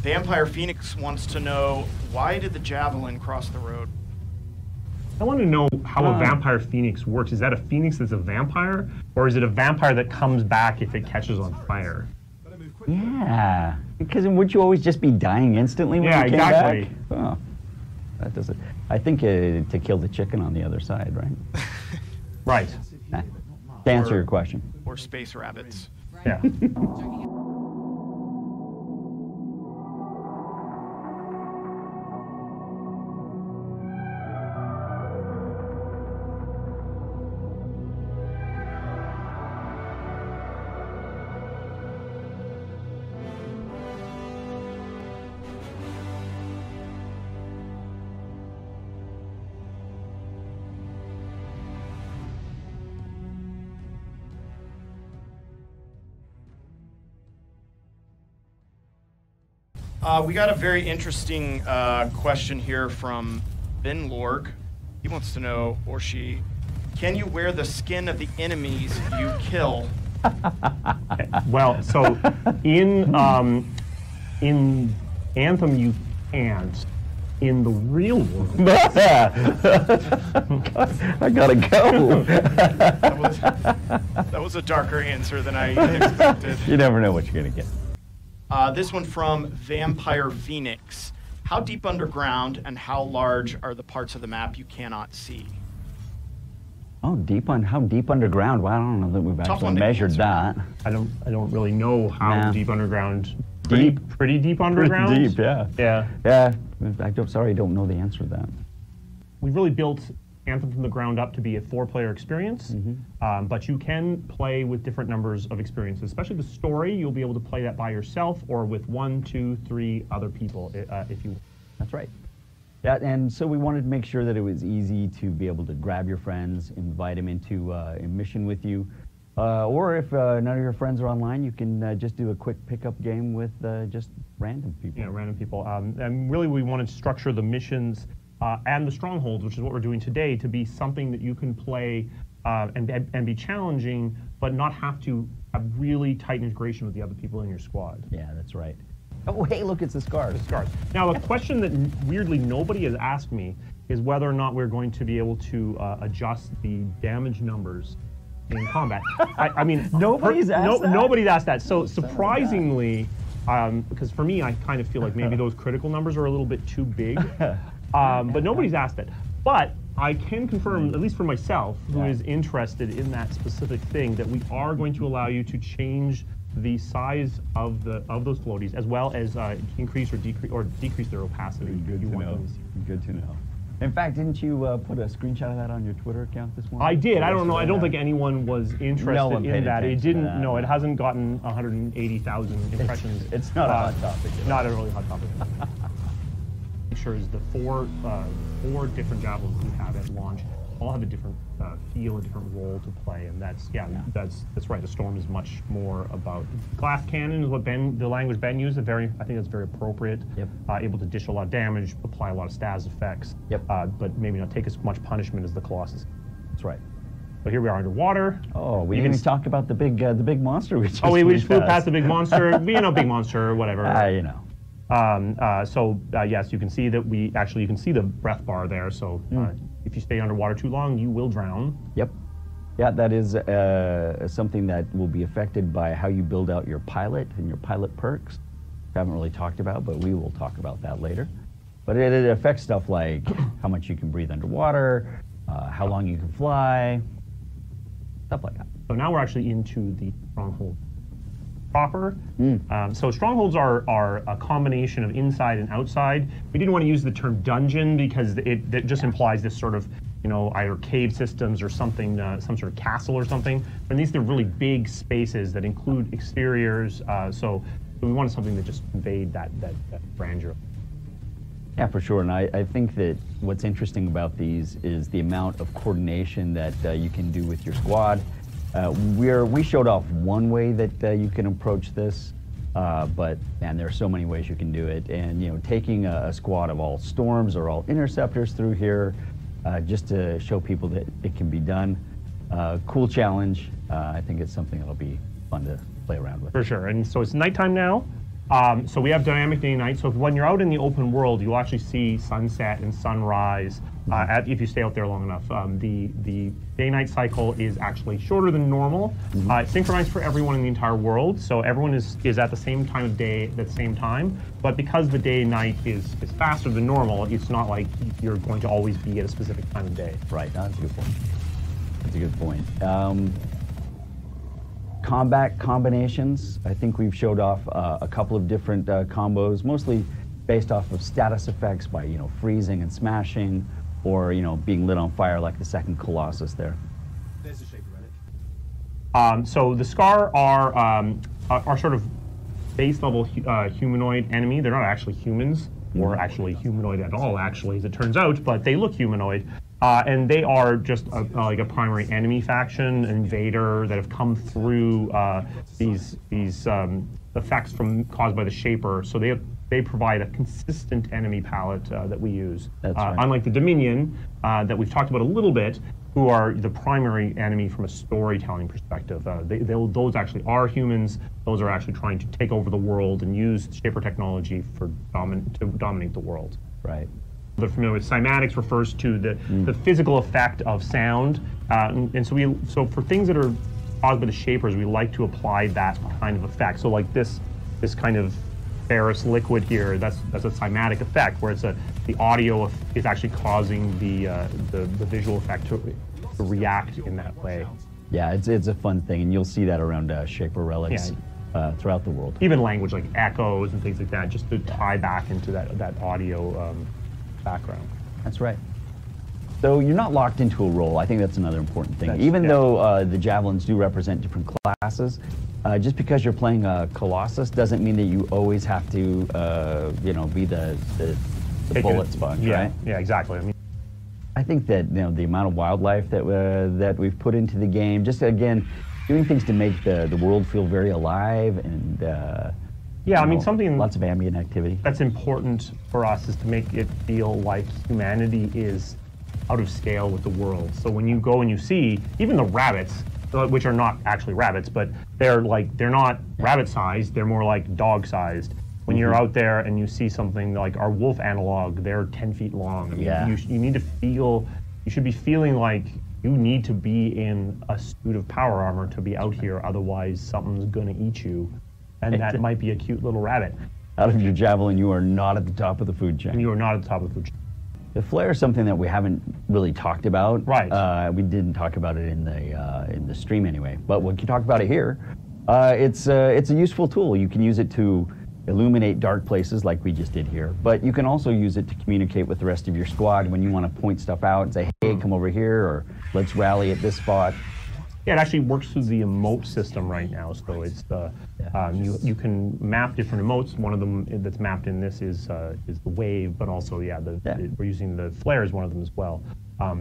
Vampire Phoenix wants to know, why did the Javelin cross the road? I want to know how a Vampire Phoenix works. Is that a Phoenix that's a vampire? Or is it a vampire that comes back if it catches on fire? Yeah, because would you always just be dying instantly when you came back? Oh, that doesn't. I think to kill the chicken on the other side, right? Right. To answer your question. Or space rabbits. Yeah. We got a very interesting question here from Ben Lorg. He wants to know, or she, can you wear the skin of the enemies you kill? Well, so in Anthem you can't. In the real world, I gotta go. That was a darker answer than I expected. You never know what you're gonna get. This one from Vampire Phoenix. How deep underground and how large are the parts of the map you cannot see? Oh, how deep underground? Well, I don't know that we've actually measured that. I don't really know how deep underground. Deep? Pretty deep underground? Pretty deep, yeah. Yeah. Yeah. Sorry, I don't know the answer to that. We really built Anthem from the ground up to be a 4-player experience, but you can play with different numbers of experiences. Especially the story, you'll be able to play that by yourself or with 1, 2, 3 other people if you. That's right. Yeah, and so we wanted to make sure that it was easy to be able to grab your friends, invite them into a mission with you, or if none of your friends are online, you can just do a quick pickup game with just random people. Yeah, random people. And really, we wanted to structure the missions and the Strongholds, which is what we're doing today, to be something that you can play and be challenging, but not have to have really tight integration with the other people in your squad. Yeah, that's right. Oh, hey, look, it's the scars. The scars. Now, a question that weirdly nobody has asked me is whether or not we're going to be able to adjust the damage numbers in combat. I mean, nobody's asked that? Nobody's asked that. So surprisingly, because for me, I kind of feel like maybe those critical numbers are a little bit too big. But nobody's asked that. But I can confirm, at least for myself, who is interested in that specific thing, that we are going to allow you to change the size of those floaties, as well as increase or decrease their opacity. Good to know. Good to know. In fact, didn't you put a screenshot of that on your Twitter account this morning? I did. I don't know. I don't think anyone was interested in that. It didn't. No, it hasn't gotten 180,000 impressions. It's not a hot topic. Not a really hot topic. Sure is the four different javelins we have at launch all have a different feel, a different role to play, and that's right. The Storm is much more about glass cannon is what the language Ben used. I think that's very appropriate. Yep. Able to dish a lot of damage, apply a lot of stas effects. Yep. But maybe not take as much punishment as the Colossus. That's right. But here we are underwater. Oh, we didn't talk about the big monster. We just flew past the big monster. Big monster or whatever. You know. Yes, you can see that you can see the breath bar there. So if you stay underwater too long, you will drown. Yep. Yeah, that is something that will be affected by how you build out your pilot and your pilot perks. Haven't really talked about, but we will talk about that later. But it affects stuff like how much you can breathe underwater, how long you can fly, stuff like that. So now we're actually into the Stronghold proper. So Strongholds are a combination of inside and outside. We didn't want to use the term dungeon because it just implies this sort of, either cave systems or something, some sort of castle or something. But these are really big spaces that include exteriors. So we wanted something that just conveyed that grandeur. Yeah, for sure. And I think that what's interesting about these is the amount of coordination that you can do with your squad. We showed off one way that you can approach this, but man, there are so many ways you can do it. And taking a squad of all Storms or all Interceptors through here, just to show people that it can be done. Cool challenge. I think it's something that'll be fun to play around with. For sure. And so it's nighttime now. So we have dynamic day and night. So when you're out in the open world, you'll actually see sunset and sunrise if you stay out there long enough. The day-night cycle is actually shorter than normal. It's synchronized for everyone in the entire world, so everyone is at the same time of day at the same time. But because the day-night is faster than normal, it's not like you're going to always be at a specific time of day. Right, that's a good point. That's a good point. Combat combinations, I think we've showed off a couple of different combos, mostly based off of status effects by, freezing and smashing, or, being lit on fire like the second Colossus there. There's a shaper relic. So the Scar are sort of base level humanoid enemy. They're not actually humans, or actually humanoid at all, actually, as it turns out, but they look humanoid. And they are just like a primary enemy faction, invader, that have come through these effects caused by the Shaper. So they provide a consistent enemy palette that we use. That's right. Unlike the Dominion that we've talked about a little bit, who are the primary enemy from a storytelling perspective. Those actually are humans. Those are actually trying to take over the world and use Shaper technology to dominate the world. Right. They're familiar with cymatics, refers to the physical effect of sound, and so for things that are caused by the Shapers, we like to apply that kind of effect. So like this kind of ferrous liquid here, that's a cymatic effect, where the audio is actually causing the visual effect to react in that way. Yeah, it's a fun thing, and you'll see that around Shaper relics throughout the world. Even language like echoes and things like that, just to tie back into that audio background. That's right. So you're not locked into a role. I think that's another important thing. Even though the Javelins do represent different classes, just because you're playing a Colossus doesn't mean that you always have to, be the bullet sponge, right? Yeah, exactly. I think that the amount of wildlife that we've put into the game, just again, doing things to make the world feel very alive and. Something lots of ambient activity. That's important for us is to make it feel like humanity is out of scale with the world. So when you go and you see even the rabbits, which are not actually rabbits, but they're not rabbit-sized, they're more like dog-sized. When you're out there and you see something like our wolf analog, they're 10 feet long. You need to feel, you should be feeling like you need to be in a suit of power armor to be out here, otherwise something's gonna eat you. And that might be a cute little rabbit. Out of your Javelin, you are not at the top of the food chain. And you are not at the top of the food chain. The flare is something that we haven't really talked about. Right. We didn't talk about it in the stream anyway, but we can talk about it here. It's a useful tool. You can use it to illuminate dark places like we just did here, but you can also use it to communicate with the rest of your squad when you want to point stuff out and say, hey, come over here, or let's rally at this spot. Yeah, it actually works through the emote system right now. So it's you can map different emotes. One of them that's mapped in this is the wave, but also we're using the flare as one of them as well.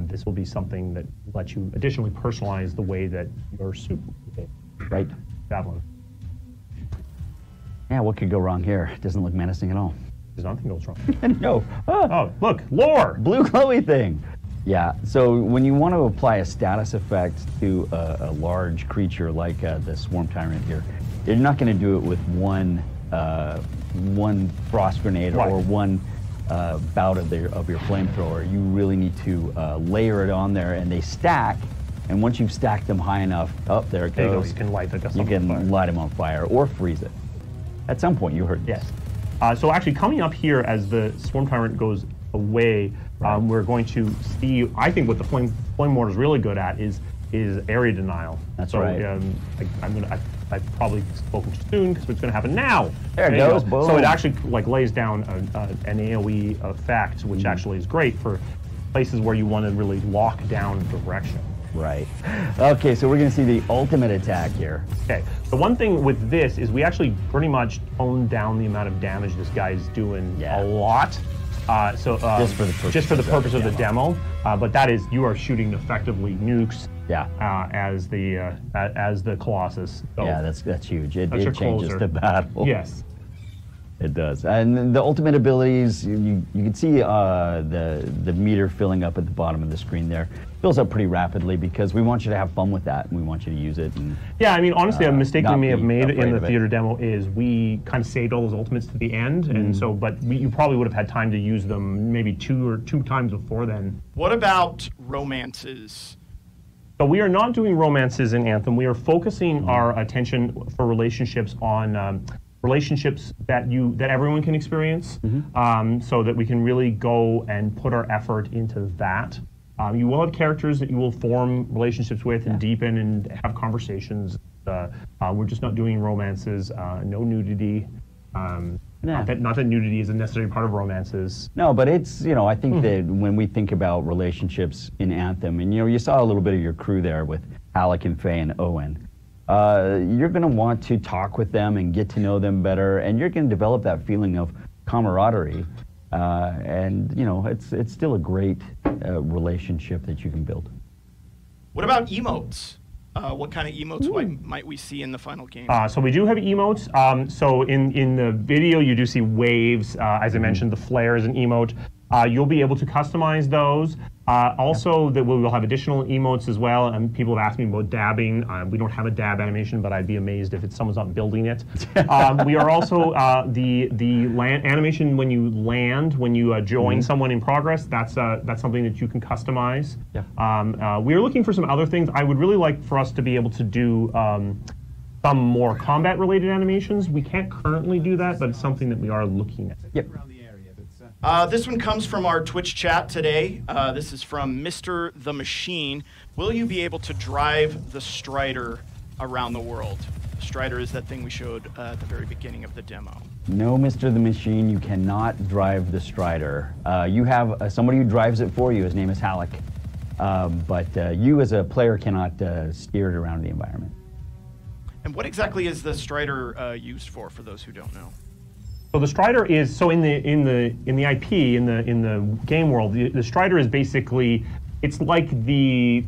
This will be something that lets you additionally personalize the way that your suit will behave. Right. Javelin. Yeah, what could go wrong here? It doesn't look menacing at all. There's nothing goes wrong. No. Oh, look, lore! Blue glowy thing. Yeah, so when you want to apply a status effect to a large creature like the Swarm Tyrant here, you're not going to do it with one frost grenade or one bout of your flamethrower. You really need to layer it on there, and they stack. And once you've stacked them high enough, there it goes. You can light them on fire or freeze it. At some point, you heard this. Yes. So actually, coming up here as the Swarm Tyrant goes away, we're going to see, I think what the Flame Mortar is really good at is area denial. That's right. I've probably spoken too soon because it's going to happen now. There it goes. Boom. So it actually lays down an AoE effect, which actually is great for places where you want to really lock down direction. Right. Okay, so we're going to see the ultimate attack here. Okay. The one thing with this is we actually pretty much toned down the amount of damage this guy is doing a lot. Just for the purpose of the demo, but that is, you are shooting effectively nukes. As the Colossus. So yeah, that's huge. It changes the battle. Yes. It does. And the ultimate abilities, you can see the meter filling up at the bottom of the screen there. Fills up pretty rapidly because we want you to have fun with that, and we want you to use it. And, yeah, I mean, honestly, a mistake we may have made in the theater it. demo is we kind of saved all those ultimates to the end, and so, but you probably would have had time to use them maybe two times before then. What about romances? So we are not doing romances in Anthem. We are focusing our attention for relationships on relationships that everyone can experience, so that we can really go and put our effort into that. You will have characters that you will form relationships with and deepen and have conversations. We're just not doing romances, no nudity. Not that nudity is a necessary part of romances. No, but it's, I think that when we think about relationships in Anthem, and you saw a little bit of your crew there with Alec and Faye and Owen, you're going to want to talk with them and get to know them better, and you're going to develop that feeling of camaraderie. And it's still a great relationship that you can build. What about emotes? What kind of emotes might we see in the final game? So we do have emotes. So in the video, you do see waves. As I mentioned, the flare is an emote. You'll be able to customize those. Also, that we will have additional emotes as well. And people have asked me about dabbing. We don't have a dab animation, but I'd be amazed if someone's not building it. We are also the animation when you land, when you join someone in progress. That's something that you can customize. Yeah. We are looking for some other things. I would really like for us to be able to do some more combat-related animations. We can't currently do that, but it's something that we are looking at. Yep. This one comes from our Twitch chat today. This is from Mr. the Machine. Will you be able to drive the Strider around the world? The Strider is that thing we showed at the very beginning of the demo. No, Mr. the Machine, you cannot drive the Strider. You have somebody who drives it for you. His name is Halleck. But you as a player cannot steer it around the environment. And what exactly is the Strider used for those who don't know? So the Strider is in the IP in the game world. The Strider is basically, it's like the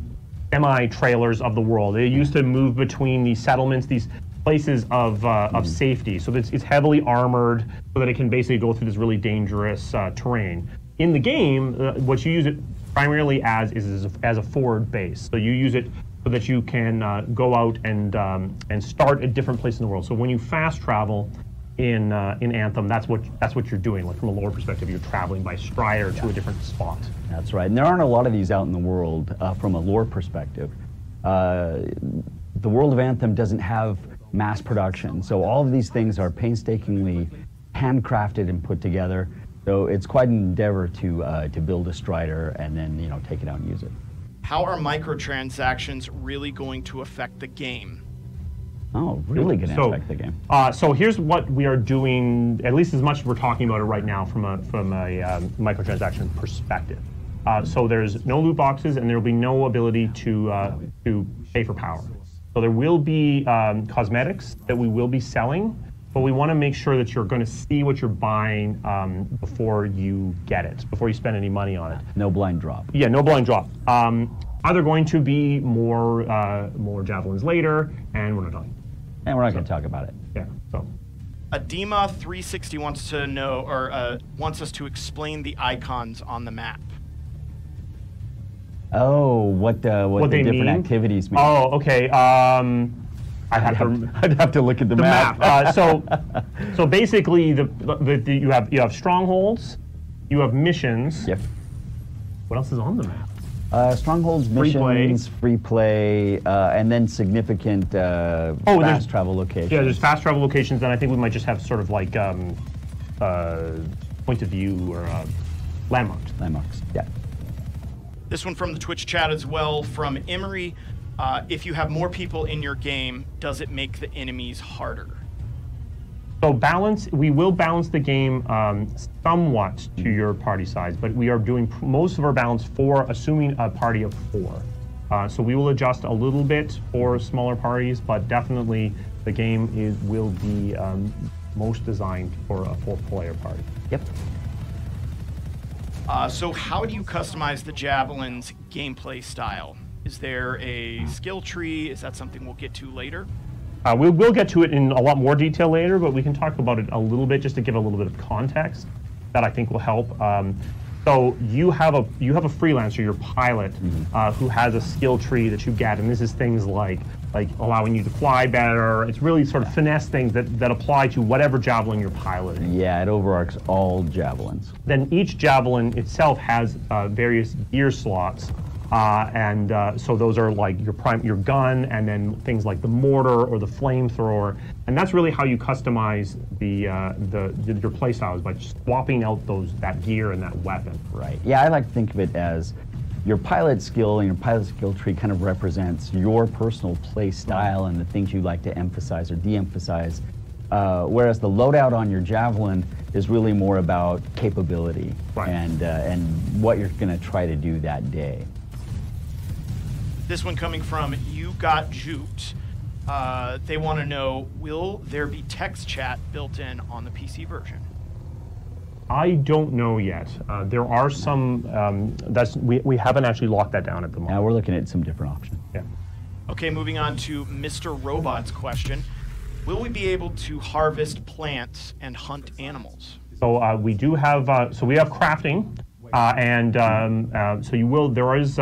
semi-trailers of the world. They used to move between these settlements, these places of safety. So it's heavily armored, so that it can basically go through this really dangerous terrain. In the game, what you use it primarily as is as a forward base. So you use it so that you can go out and start at different places in the world. So when you fast travel in Anthem, that's what you're doing. Like from a lore perspective, you're traveling by Strider to a different spot. That's right. And there aren't a lot of these out in the world from a lore perspective. The world of Anthem doesn't have mass production, so all of these things are painstakingly handcrafted and put together. So it's quite an endeavor to build a Strider and then take it out and use it. How are microtransactions really going to affect the game? Oh, really going to affect the game. So here's what we are doing, at least as much as we're talking about it right now from a microtransaction perspective. So there's no loot boxes, and there will be no ability to pay for power. So there will be cosmetics that we will be selling, but we want to make sure that you're going to see what you're buying before you get it, before you spend any money on it. No blind drop. Yeah, no blind drop. Are there going to be more javelins later? And we're not talking. And we're not going to talk about it. Yeah. So. Adema360 wants to know, or wants us to explain the icons on the map. Oh, what the different mean? activities mean. Oh, okay. I'd have to look at the map. So basically, you have strongholds, you have missions. Yep. What else is on the map? Strongholds, missions, free play, and then significant fast travel locations. Yeah, there's fast travel locations, and I think we might just have sort of like point of view or landmarks. Landmarks, yeah. This one from the Twitch chat as well, from Emery. If you have more people in your game, does it make the enemies harder? So we will balance the game somewhat to your party size, but we are doing most of our balance for assuming a party of 4. So we will adjust a little bit for smaller parties, but definitely the game will be most designed for a 4-player party. Yep. So how do you customize the Javelin's gameplay style? Is there a skill tree? Is that something we'll get to later? We'll get to it in a lot more detail later, but we can talk about it a little bit just to give a little bit of context that I think will help. So you have a freelancer, your pilot, who has a skill tree that you get, and this is things like allowing you to fly better. It's really sort of finesse things that apply to whatever javelin you're piloting. Yeah, it overarches all javelins. Then each javelin itself has various gear slots. So those are like your gun, and then things like the mortar or the flamethrower, and that's really how you customize your playstyles, by swapping out that gear and that weapon. Right. Yeah, I like to think of it as your pilot skill, and your pilot skill tree kind of represents your personal play style and the things you like to emphasize or de-emphasize. Whereas the loadout on your javelin is really more about capability, right, and what you're going to try to do that day. This one coming from You Got Juked. They want to know, will there be text chat built in on the PC version? I don't know yet. There are some, we haven't actually locked that down at the moment. Yeah, we're looking at some different options. Yeah. Okay, moving on to Mr. Robot's question. Will we be able to harvest plants and hunt animals? So we do have, we have crafting, there is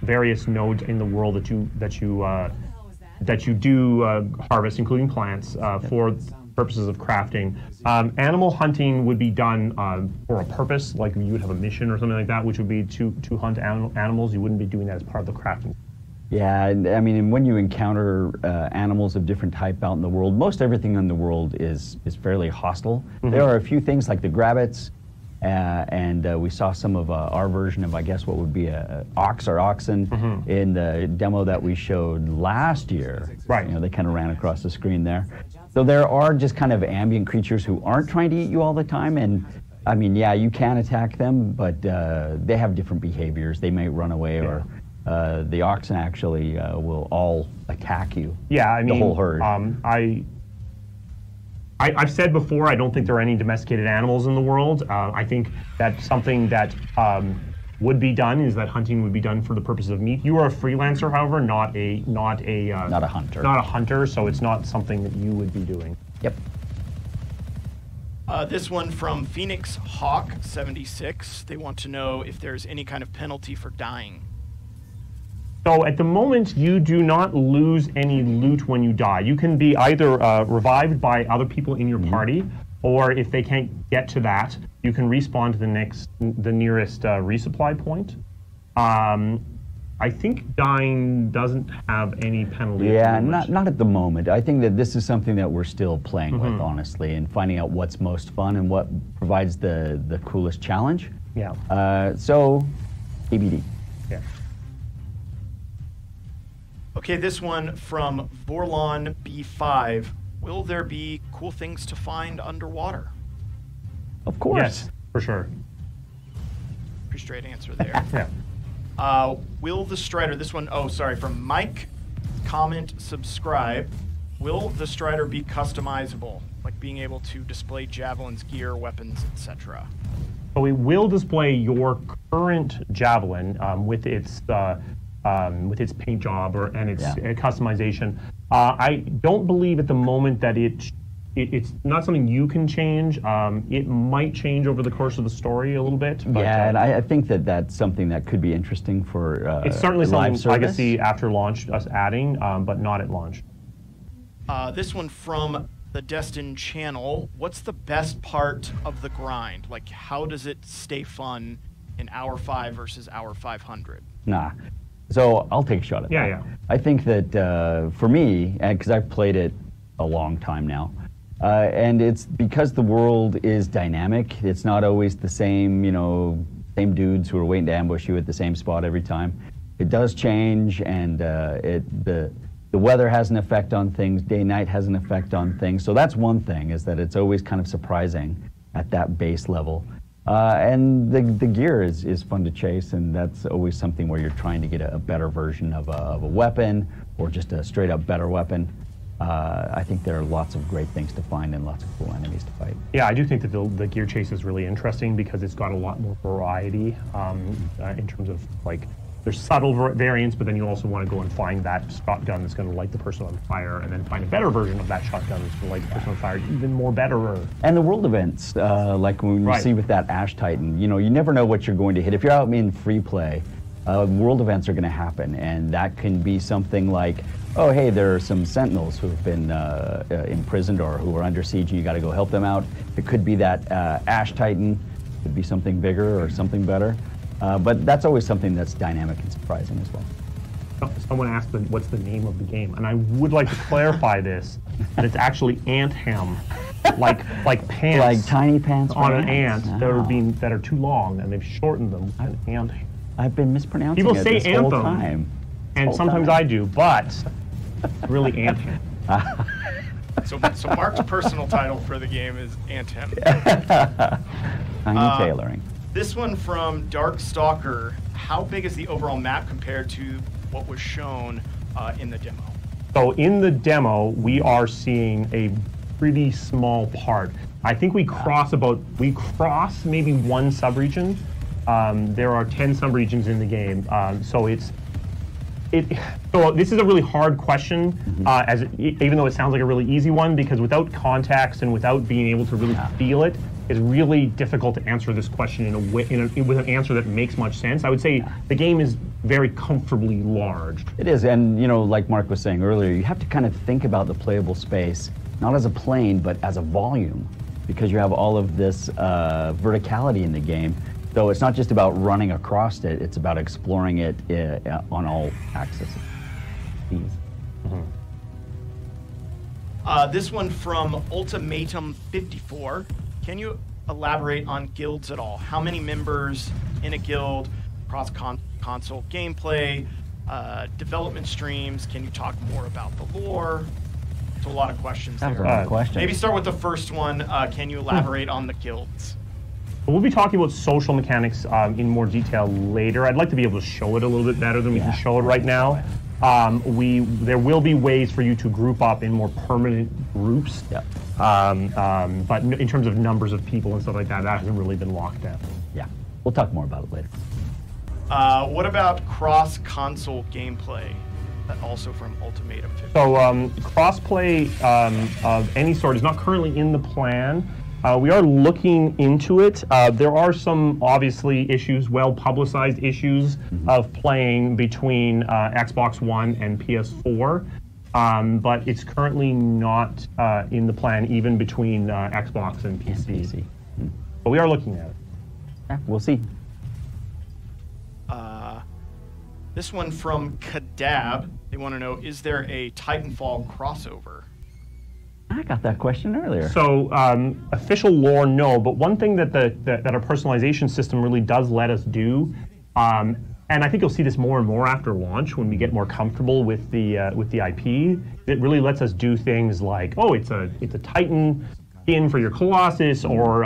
various nodes in the world that you do harvest, including plants, for purposes of crafting. Animal hunting would be done for a purpose, like you would have a mission or something like that, which would be to hunt animals. You wouldn't be doing that as part of the crafting. Yeah, I mean, when you encounter animals of different type out in the world, most everything in the world is fairly hostile. There are a few things like the grabbits, and we saw some of our version of, I guess, what would be a ox or oxen in the demo that we showed last year. Right. You know, they kind of ran across the screen there. So there are just kind of ambient creatures who aren't trying to eat you all the time, and I mean, yeah, you can attack them, but they have different behaviors. They may run away, or the oxen actually will all attack you. Yeah, I mean, the whole herd. I've said before, I don't think there are any domesticated animals in the world. I think that something that would be done is that hunting would be done for the purpose of meat. You are a freelancer, however, not a hunter. Not a hunter, so it's not something that you would be doing. Yep. This one from Phoenix Hawk 76. They want to know if there's any kind of penalty for dying. So at the moment, you do not lose any loot when you die. You can be either revived by other people in your party, or if they can't get to that, you can respawn to the nearest resupply point. I think dying doesn't have any penalty. Yeah, not at the moment. I think that this is something that we're still playing with, honestly, and finding out what's most fun and what provides the coolest challenge. Yeah. So, TBD. Yeah. Okay, this one from Vorlon B5. Will there be cool things to find underwater? Of course. Yes, for sure. Pretty straight answer there. Yeah. Will the Strider, this one, from Mike, comment, subscribe. Will the Strider be customizable, like being able to display javelins, gear, weapons, etc.? So we will display your current javelin with its paint job and its customization. I don't believe at the moment that it's not something you can change. It might change over the course of the story a little bit. But, and I think that that's something that could be interesting for it's certainly live something I service. could see after launch, us adding, but not at launch. This one from the Destin channel. What's the best part of the grind? Like, how does it stay fun in hour 5 versus hour 500? Nah. So I'll take a shot at that. Yeah. I think that for me, and because I've played it a long time now, and it's because the world is dynamic. It's not always the same, same dudes who are waiting to ambush you at the same spot every time. It does change, and the weather has an effect on things. Day-night has an effect on things. So that's one thing, is that it's always kind of surprising at that base level. And the gear is fun to chase, and that's always something where you're trying to get a better version of a weapon, or just a straight up better weapon. I think there are lots of great things to find and lots of cool enemies to fight. Yeah, I do think that the gear chase is really interesting because it's got a lot more variety in terms of like There's subtle variants, but then you also want to go and find that shotgun that's going to light the person on fire, and then find a better version of that shotgun that's going to light the person on fire, even more betterer. And the world events, like when you see with that Ash Titan, you know, you never know what you're going to hit. If you're out in free play, world events are going to happen, and that can be something like, oh, hey, there are some sentinels who have been imprisoned or who are under siege, and you got to go help them out. It could be that Ash Titan, it could be something bigger or something better. But that's always something that's dynamic and surprising as well. Someone asked what's the name of the game, and I would like to clarify this, that it's actually Anthem, like pants, like tiny pants on an ant that are too long, and they've shortened them. An ant. I've been mispronouncing People it say this Anthem, whole time. And sometimes I do, but really Anthem. So Mark's personal title for the game is Anthem. Tiny tailoring. This one from Darkstalker. How big is the overall map compared to what was shown in the demo? So in the demo, we are seeing a pretty small part. I think we cross maybe one subregion. There are 10 subregions in the game, so so this is a really hard question, even though it sounds like a really easy one, because without context and without being able to really feel it, it's really difficult to answer this question in a way, with an answer that makes much sense. I would say the game is very comfortably large. It is, and you know, like Mark was saying earlier, you have to kind of think about the playable space, not as a plane, but as a volume, because you have all of this verticality in the game. So it's not just about running across it, it's about exploring it on all axes. This one from Ultimatum 54. Can you elaborate on guilds at all? How many members in a guild, cross-console gameplay, development streams? Can you talk more about the lore? There's a lot of questions there. That's a lot of questions. Maybe start with the first one. Can you elaborate on the guilds? We'll be talking about social mechanics in more detail later. I'd like to be able to show it a little bit better than we can show it right now. There will be ways for you to group up in more permanent groups. Yeah. But in terms of numbers of people and stuff like that, that hasn't really been locked down. Yeah. We'll talk more about it later. What about cross-console gameplay? Also from Ultimatum 50. So cross-play of any sort is not currently in the plan. We are looking into it. There are some obviously issues, well-publicized issues of playing between Xbox One and PS4, but it's currently not in the plan even between Xbox and PC. But we are looking at it. Yeah, we'll see. This one from Kadab. They want to know, is there a Titanfall crossover? I got that question earlier. So official lore, no. But one thing that our personalization system really does let us do, and I think you'll see this more and more after launch when we get more comfortable with the IP. It really lets us do things like, oh, it's a Titan skin for your Colossus, or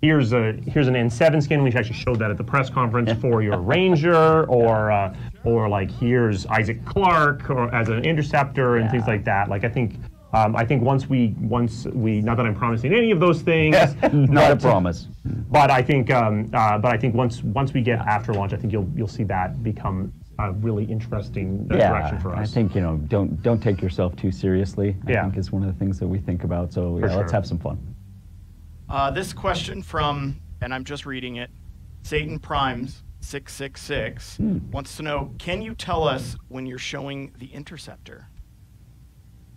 here's an N7 skin. We actually showed that at the press conference for your Ranger, or like here's Isaac Clarke or as an Interceptor and things like that. Like I think once we not that I'm promising any of those things, not a promise. But I think once we get after launch, I think you'll see that become a really interesting direction for us. I think don't take yourself too seriously. I think is one of the things that we think about. So let's have some fun. This question from, and I'm just reading it, Satan Primes 666 wants to know: can you tell us when you're showing the Interceptor?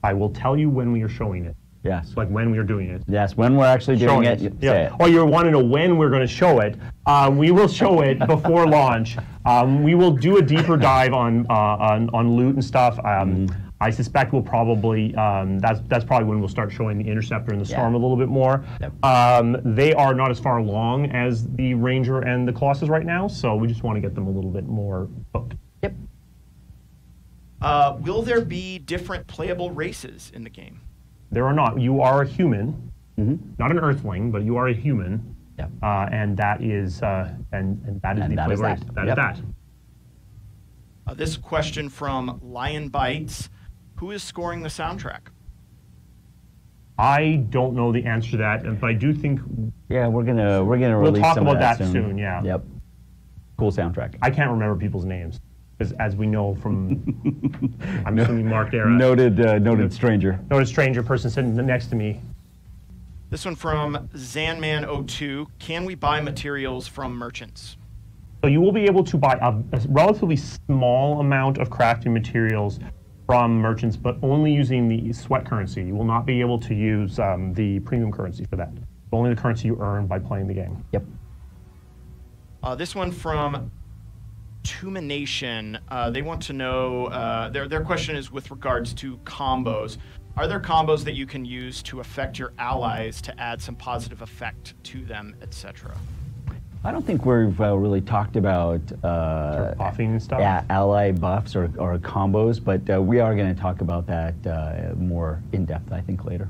I will tell you when we are showing it. Yes. Like when we are doing it. Yes, when we're actually doing it. Say it. Oh, you want to know when we're going to show it? We will show it before launch. We will do a deeper dive on loot and stuff. I suspect we'll probably that's probably when we'll start showing the Interceptor and the Storm a little bit more. Yep. They are not as far along as the Ranger and the Colossus right now, so we just want to get them a little bit more hooked. Yep. Will there be different playable races in the game? There are not. You are a human, not an Earthling, but you are a human, and that is and that is the playable race. That is that. This question from Lion Bites: who is scoring the soundtrack? I don't know the answer to that, but I do think we're gonna release talk some about of that soon. Yeah. Yep. Cool soundtrack. I can't remember people's names. as we know from, I'm assuming marked era. Noted stranger. Noted stranger person sitting next to me. This one from Zanman02. Can we buy materials from merchants? So you will be able to buy a relatively small amount of crafting materials from merchants, but only using the sweat currency. You will not be able to use the premium currency for that. Only the currency you earn by playing the game. Yep. This one from Tumination. They want to know, their question is with regards to combos. Are there combos that you can use to affect your allies to add some positive effect to them, etc.? I don't think we've really talked about Buffing and stuff? Yeah, ally buffs or combos, but we are going to talk about that more in depth, I think, later.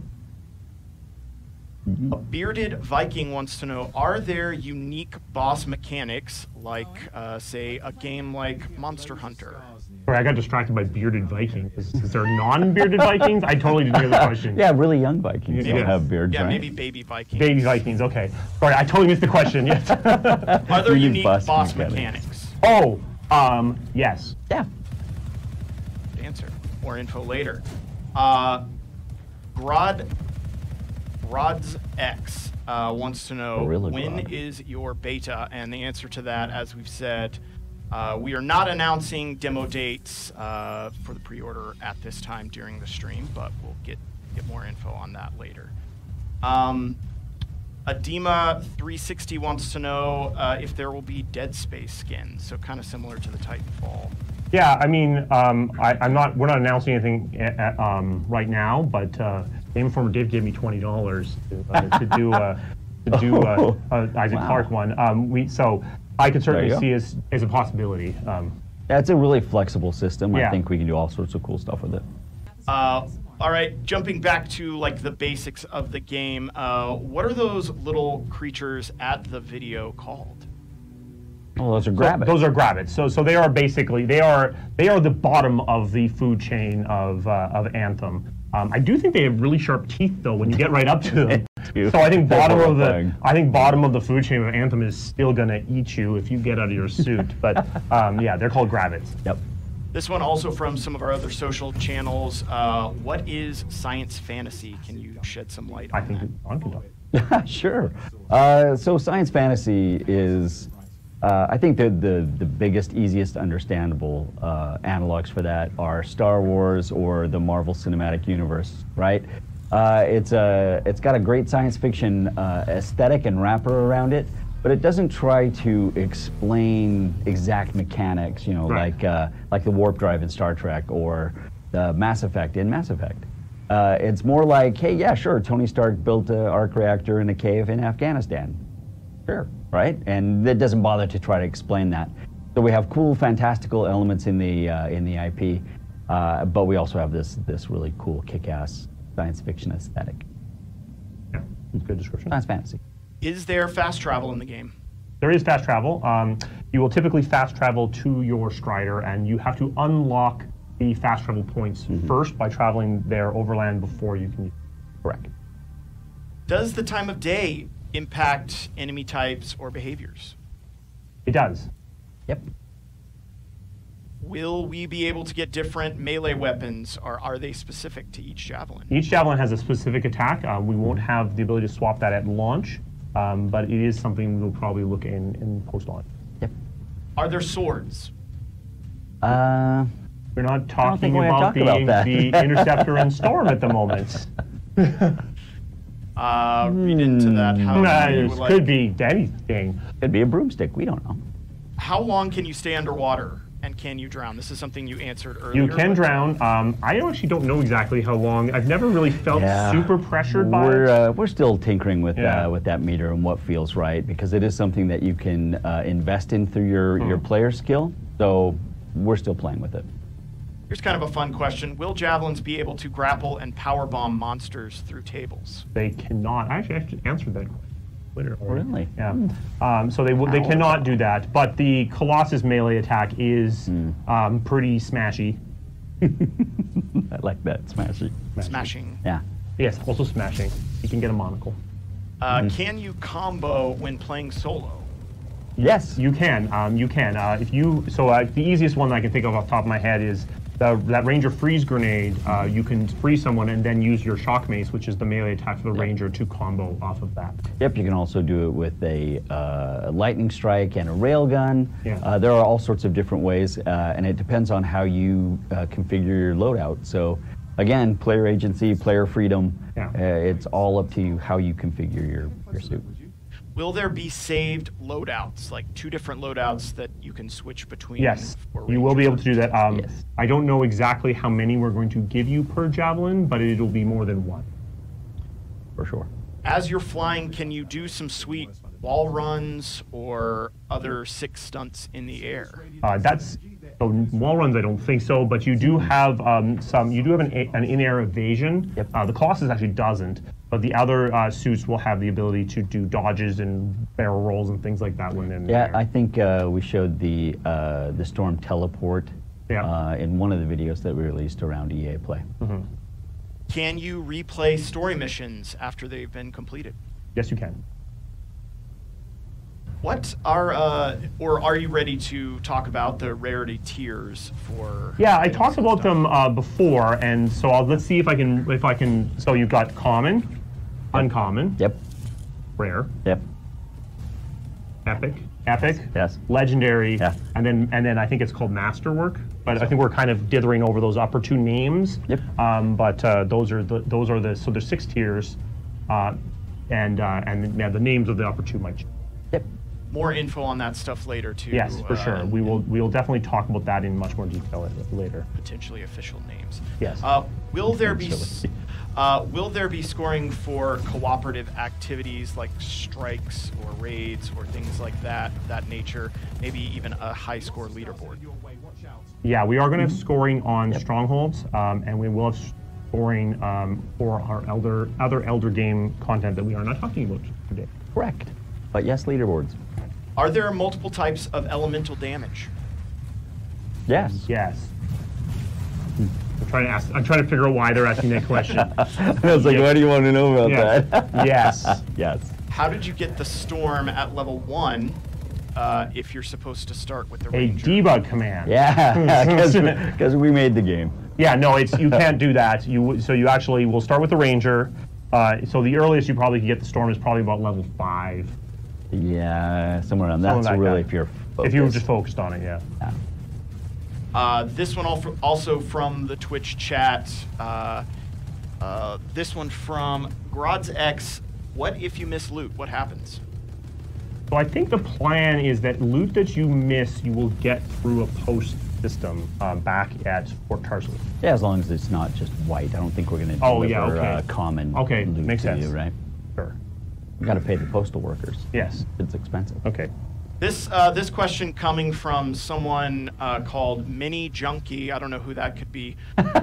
A Bearded Viking wants to know, are there unique boss mechanics like, say, a game like Monster Hunter? Sorry, I got distracted by Bearded Vikings. Is there non-bearded Vikings? I totally didn't hear the question. Yeah, really young Vikings don't have beards, yeah, right? maybe baby Vikings. Baby Vikings, okay. Sorry, I totally missed the question. Yes. Are there unique boss mechanics? Oh, yes. Yeah. Good answer. More info later. Rod's X wants to know, when is your beta? And the answer to that, as we've said, we are not announcing demo dates for the pre-order at this time during the stream, but we'll get more info on that later. Adema360 wants to know if there will be Dead Space skins, so kind of similar to the Titanfall. Yeah, I mean, we're not announcing anything right now, but Game Informer did give me $20 to do Isaac Clarke one. So I could certainly see as a possibility. That's a really flexible system. Yeah. I think we can do all sorts of cool stuff with it. All right, jumping back to like the basics of the game, what are those little creatures at the video called? Oh, those are grabbits. Those are grabbits. So they are basically they are the bottom of the food chain of Anthem. I do think they have really sharp teeth though when you get right up to them. So I think bottom of the food chain of Anthem is still gonna eat you if you get out of your suit. But yeah, they're called grabbits. Yep. This one also from some of our other social channels. What is science fantasy? Can you shed some light on I think Ron can talk. Sure. So science fantasy is, I think the biggest, easiest understandable analogs for that are Star Wars or the Marvel Cinematic Universe, right? It's got a great science fiction aesthetic and wrapper around it, but it doesn't try to explain exact mechanics, you know, like the warp drive in Star Trek or the Mass Effect in Mass Effect. It's more like, hey, yeah, sure, Tony Stark built an arc reactor in a cave in Afghanistan. Sure, right? And it doesn't bother to try to explain that. So we have cool, fantastical elements in the IP, but we also have this really cool, kick-ass science fiction aesthetic. Yeah, that's a good description. Science fantasy. Is there fast travel in the game? There is fast travel. You will typically fast travel to your Strider, and you have to unlock the fast travel points first by traveling there overland before you can use it. Correct. Does the time of day impact enemy types or behaviors? It does. Yep. Will we be able to get different melee weapons, or are they specific to each Javelin? Each Javelin has a specific attack. We won't have the ability to swap that at launch, but it is something we'll probably look in post-launch. Yep. Are there swords? We're not talking about the Interceptor and Storm at the moment. Read into that how you would like. Could be anything. Could be a broomstick. We don't know. How long can you stay underwater, and can you drown? This is something you answered earlier. You can drown. I actually don't know exactly how long. I've never really felt super pressured by it. We're still tinkering with that meter and what feels right, because it is something that you can invest in through your player skill. So we're still playing with it. Here's kind of a fun question. Will Javelins be able to grapple and powerbomb monsters through tables? They cannot. I actually answered that question. Really? Yeah. So they cannot do that. But the Colossus melee attack is pretty smashy. I like that. Smashing. Yeah. Yes, also smashing. You can get a monocle. Can you combo when playing solo? Yes. You can. You can. The easiest one that I can think of off the top of my head is that Ranger freeze grenade. You can freeze someone and then use your shock mace, which is the melee attack for the Ranger, to combo off of that. Yep, you can also do it with a lightning strike and a railgun. Yeah. There are all sorts of different ways, and it depends on how you configure your loadout. So, again, player agency, player freedom. Yeah. It's all up to you how you configure your suit. Will there be saved loadouts, like 2 different loadouts that you can switch between? Yes, for you will be able Rangers? to do that. Yes. I don't know exactly how many we're going to give you per Javelin, but it'll be more than one. For sure. As you're flying, can you do some sweet wall runs or other sick stunts in the air? Wall runs, I don't think so, but you do have an in-air evasion. Yep. The Colossus actually doesn't, but the other suits will have the ability to do dodges and barrel rolls and things like that when they're in the air. I think we showed the Storm teleport in one of the videos that we released around EA Play. Mm-hmm. Can you replay story missions after they've been completed? Yes, you can. What are, or are you ready to talk about the rarity tiers for? Yeah, I talked about them before, and so let's see if I can. So you've got common, uncommon, Yep. rare, Yep. epic, Yes. legendary, Yeah. and then I think it's called masterwork. But I think we're kind of dithering over those upper 2 names. Yep. But those are the so there's 6 tiers, and the names of the upper 2 might change. Yep. More info on that stuff later too. Yes, for sure. We will definitely talk about that in much more detail later. Potentially official names. Yes. Will there be scoring for cooperative activities like strikes or raids or things like that nature? Maybe even a high score leaderboard. Yeah, we are going to have scoring on Strongholds, and we will have scoring for our other Elder game content that we are not talking about today. Correct. But yes, leaderboards. Are there multiple types of elemental damage? Yes. Yes. I'm trying to figure out why they're asking that question. I was like, why do you want to know about Yeah. that? Yes. Yes. How did you get the storm at level 1 if you're supposed to start with the A ranger? debug command. Yeah, because we made the game. Yeah, no, you can't do that. You actually will start with the ranger. So the earliest you probably can get the storm is probably about level 5. Yeah, somewhere around. Something That's like really that. if you're focused. If you were just focused on it, yeah. This one also from the Twitch chat. This one from GrodsX. What if you miss loot? What happens? So I think the plan is that loot that you miss, you will get through a post system back at Fort Tarsus. Yeah, as long as it's not just white. I don't think we're going to deliver common loot makes to sense. you, right? Sure. You got to pay the postal workers. Yes. It's expensive. Okay. This question coming from someone called Mini Junkie. I don't know who that could be.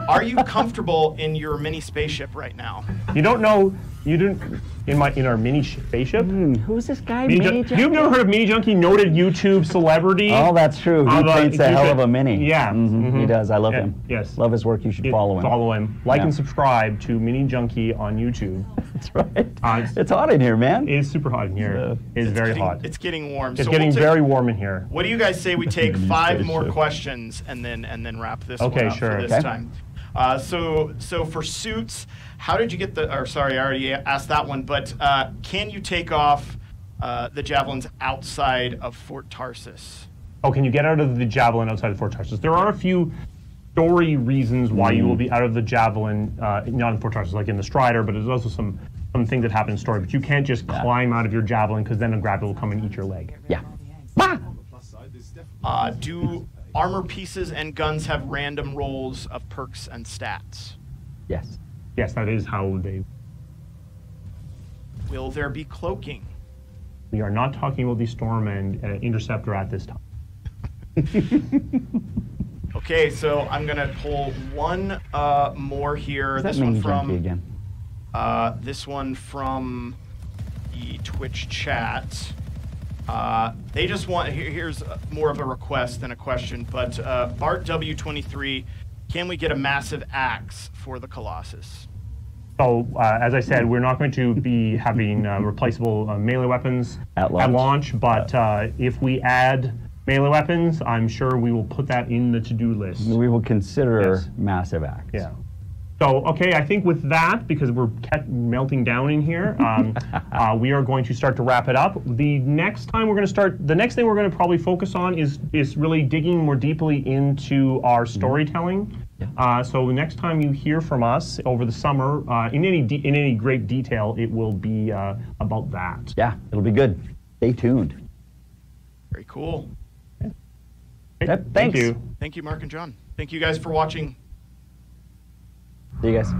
Are you comfortable in your mini spaceship right now? You don't know. You didn't in our mini spaceship. Who's this guy? Mini Junkie? You've never heard of Mini Junkie, noted YouTube celebrity? Oh, that's true. He paints a hell of a mini. Yeah. He does. I love him. Yes. Love his work. You should follow him. Follow him. Like and subscribe to Mini Junkie on YouTube. That's right. It's hot in here, man. It is super hot in here. It's very hot. It's getting warm. It's getting very warm in here. What do you guys say we take 5 more questions and then wrap this one up for this time? So for suits, how did you get the? Or sorry, I already asked that one. But can you take off the javelins outside of Fort Tarsus? Oh, can you get out of the javelin outside of Fort Tarsus? There are a few story reasons why you will be out of the javelin, not in Fort Tarsus, like in the Strider, but there's also some things that happen in story. But you can't just climb out of your javelin because then a grapple will come and eat your leg. Yeah. Do armor pieces and guns have random rolls of perks and stats? Yes. Yes, that is how they... Will there be cloaking? We are not talking about the Storm and Interceptor at this time. Okay, so I'm going to pull one more here. This one from... again? This one from the Twitch chat. They just want, here's more of a request than a question, but Bart W23, can we get a massive axe for the Colossus? So, as I said, we're not going to be having replaceable melee weapons At launch. but if we add melee weapons, I'm sure we will put that in the to-do list. We will consider Yes. massive acts. Yeah. So, okay, I think with that, because we're melting down in here, we are going to start to wrap it up. The next thing we're going to probably focus on is really digging more deeply into our storytelling. So the next time you hear from us over the summer, in any great detail, it will be about that. Yeah, it'll be good. Stay tuned. Very cool. Yep, Thank thanks. you. Thank you, Mark and John. Thank you guys for watching. See you guys.